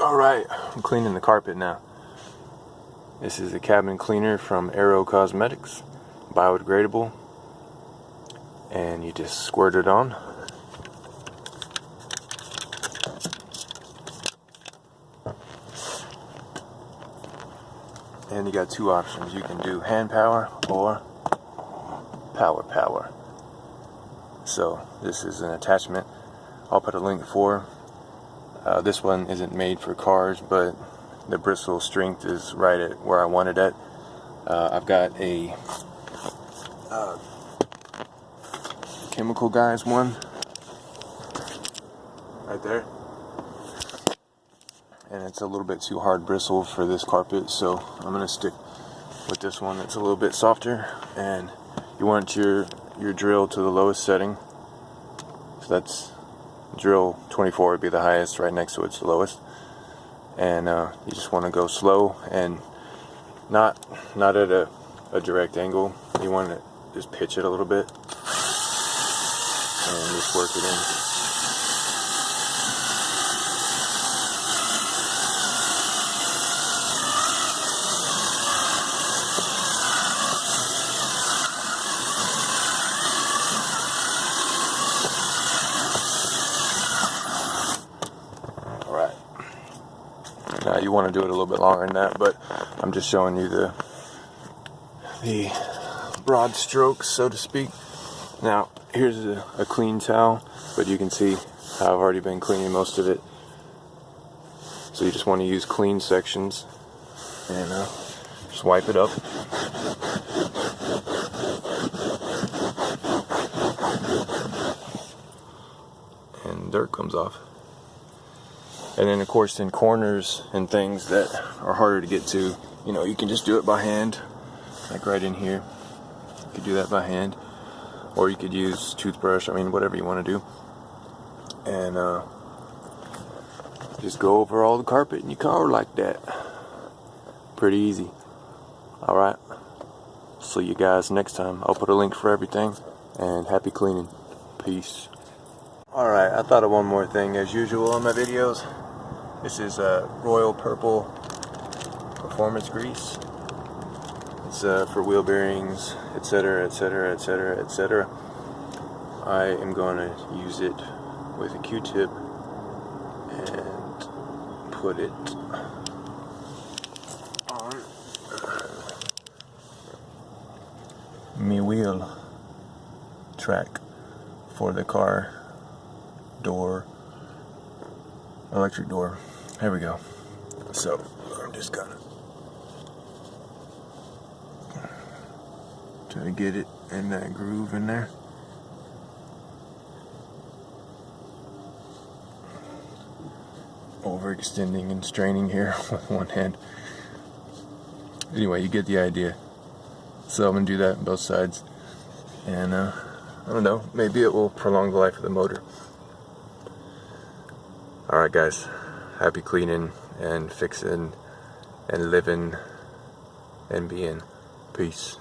Alright, I'm cleaning the carpet now. This is a cabin cleaner from Aero Cosmetics, biodegradable, and you just squirt it on. And you got two options. You can do hand power or power. So this is an attachment I'll put a link for. This one isn't made for cars, but the bristle strength is right at where I want it at. I've got a Chemical Guys one right there, and it's a little bit too hard bristle for this carpet, so I'm gonna stick with this one. It's a little bit softer, and you want your drill to the lowest setting. So that's drill 24 would be the highest, right next to it's the lowest. And you just want to go slow and not at a direct angle. You want to just pitch it a little bit and just work it in. Now you want to do it a little bit longer than that, but I'm just showing you the broad strokes, so to speak. Now here's a clean towel, but you can see how I've already been cleaning most of it. So you just want to use clean sections and just wipe it up. And dirt comes off. And then of course in corners and things that are harder to get to, you can just do it by hand, like right in here. You could do that by hand, or you could use toothbrush, whatever you want to do. And just go over all the carpet in your car like that. Pretty easy. Alright, see you guys next time. I'll put a link for everything, and happy cleaning. Peace. Alright, I thought of one more thing as usual on my videos. This is Royal Purple Performance Grease. It's for wheel bearings, etc. I am going to use it with a Q-tip and put it on my wheel track for the car door, electric door. Here we go. So I'm just gonna try to get it in that groove in there. Overextending and straining here with one hand. Anyway, you get the idea. So I'm gonna do that on both sides, and I don't know, maybe it will prolong the life of the motor. Alright guys, happy cleaning and fixing and living and being. Peace.